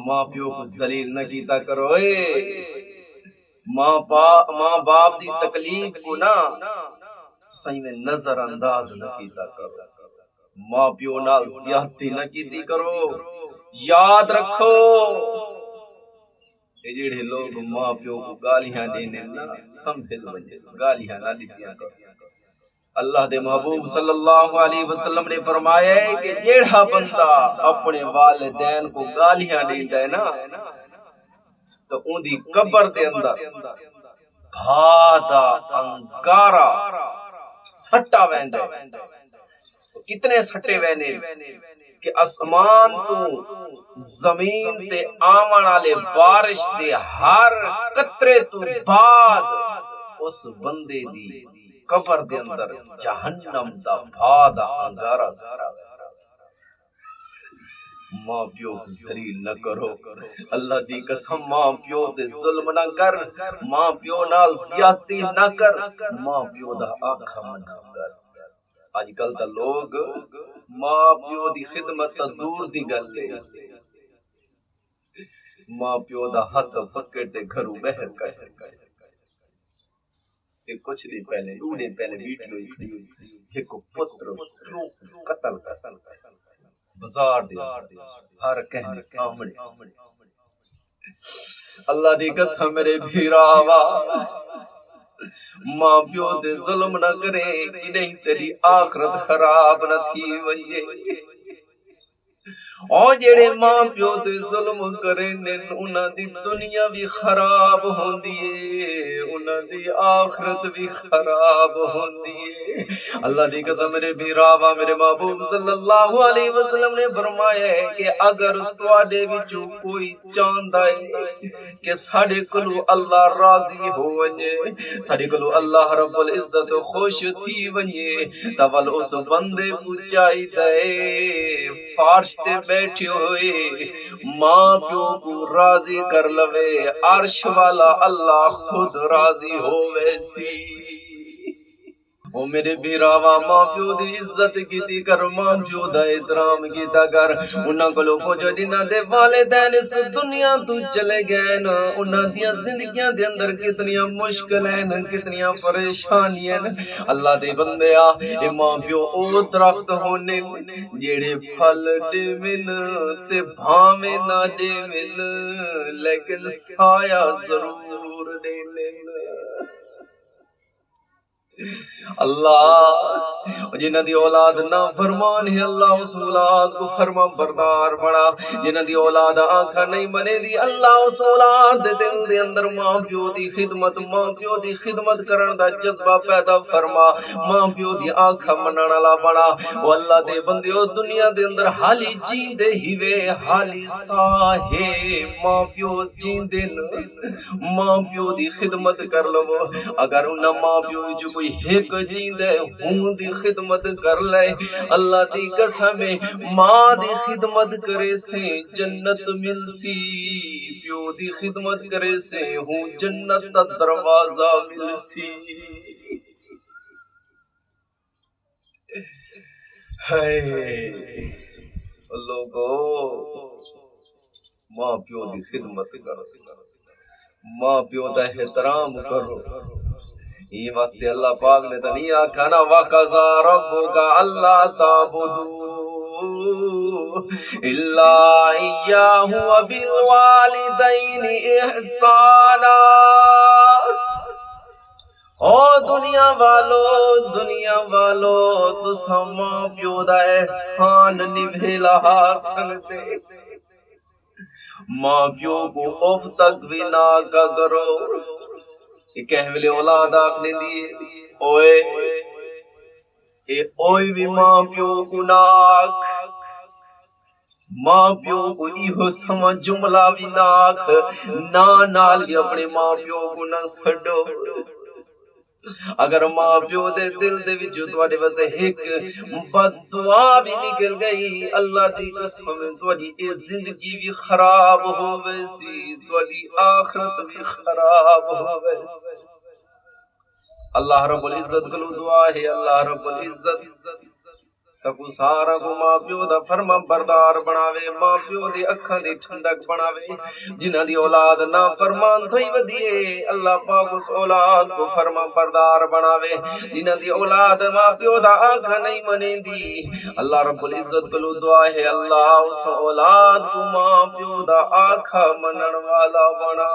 ماں پیو کو ذلیل نہ کیتا کرو اے ماں باپ دی تکلیف کو نا صحیح میں نظر انداز نہ کیتا کرو ماں پیو نال زیادتی نہ کیتی کرو یاد رکھو جڑے لوگ ماں پیو کو گالیاں دینے نا سنبھل ونجے گالیاں نہ دیتیاں کرو اللہ دے محبوب صلی اللہ علیہ وسلم نے فرمایا ہے کہ جیڑا بندہ اپنے والدین کو گالیاں دیندا ہے نا تو اون دی قبر دے اندر بھادا انگارا سٹا ویندا ہے کتنے سٹے وینے کہ اسمان تو زمین تے آمن والے بارش دے ہر قطرے تو بعد اس بندے دی قبر دے اندر جہنم دا بھادا انگارا سارا ماں پیو کو ذلیل نہ کرو اللہ دی قسم ماں پیو تے ظلم نہ کر ماں پیو نال زیادتی نہ کر ماں پیو دا آکھا منع کر اج کل تا لوگ ماں پیو دی خدمت تا دور دی گل ہے ماں پیو دا ہاتھ پکڑ تے گھروں باہر کر کچھ دن پہلے 2 دن پہلے ویڈیو ایک پتر قتل بازار دے ہر کہنے سامنے اللہ دی قسم میرے بھیراوا ماں پیو دے ظلم نہ کرے کہ نہیں تیری آخرت خراب نہ تھی ونجے اور جڑے ماں پیو تے ظلم کرے نے انہاں دی دنیا بھی خراب ہوندی ہے انہاں دی آخرت بھی خراب ہوندی ہے اللہ دی قسم میرے بھیراوا میرے محبوب صلی اللہ علیہ وسلم نے فرمایا ہے کہ اگر تواڈے وچوں کوئی چاہندا ہے کہ ساڈے کولو اللہ راضی ہو ونجے ساڈے کولو اللہ رب العزت خوش تھی ونجے تول اس بندے کو چاہیے فارش تے بیٹھے ہوئے ماں پیو کو راضی کر لوے عرش والا اللہ خود راضی ہووے سی او میرے بھیراوا ماں پیو دی عزت کیتی کر ماں پیو دا احترام کیتا کر انہاں کولو پوچھ جنہاں دے والدین اس دنیا تو چلے گئے نا انہاں دیاں زندگیاں دے اندر کتنیاں مشکلیں کتنیاں پریشانیاں اللہ دے بندیا اے ماں پیو او درخت ہونے جڑے پھل دیون تے بھاویں نہ دیون لیکن سایہ ضرور دینے اللہ جنہ دی اولاد نا فرمان ہے اللہ اس اولاد کو فرما بردار بنا جنہ دی اولاد آنکھا نہیں بنے دی اللہ اس اولاد دے دل دے اندر ماں پیو دی خدمت کرن دا جذبہ پیدا فرما ماں پیو دی آنکھا منن والا بنا او اللہ دے بندیو دنیا دے اندر حالی جیندے ہی وے حالی ساہے ماں پیو جیندے ماں پیو دی خدمت کر لو اگر انہاں ماں پیو جو کوئی ایک جیندے ہوں دی خدمت کر لے اللہ دی قسم ماں دی خدمت کرے سے جنت مل سی پیو دی خدمت کرے سے ہوں جنت دا دروازہ مل سی لوگو ماں پیو دی خدمت کرو ماں پیو دا احترام کرو یہ واسطے اللہ پاک نے تو نہیں آکھا نا وَقَضَى رَبُّكَ أَلَّا تَعْبُدُوا إِلَّا إِيَّاهُ وَبِالْوَالِدَيْنِ إِحْسَانًا او دنیا والو تساں ماں پیو دا احسان نبھیلا سن سے ماں پیو کو اف تک بھی نہ کرو کہہ ویلے اولاد آکھنے دیئے اوئے بھی ماں پیو کو ناک ماں پیو کو ایہو سمجھ جملہ بھی ناک نالی اپنے ماں پیو کو نہ سڑو اگر ماں پیو دے دل دے وچ تواڈے واسطے ایک بد دعا بھی نکل گئی اللہ دی قسم تواڈی اے زندگی بھی خراب ہووے سی تواڈی آخرت بھی خراب ہووے سی اللہ رب العزت کو دعا ہے اللہ رب العزت سکو سارا کو ماں پیو دا فرما بردار بناوے ماں پیو دی اکھاں دی ٹھنڈک بناوے جنہاں دی اولاد نا فرمان تھئی ودیے اللہ پاک اس اولاد کو فرما بردار بناوے جنہاں دی اولاد ماں پیو دا آنکھا نہیں منیندی اللہ رب العزت کلو دعا ہے اللہ اس اولاد کو ماں پیو دا آنکھا منن والا بنا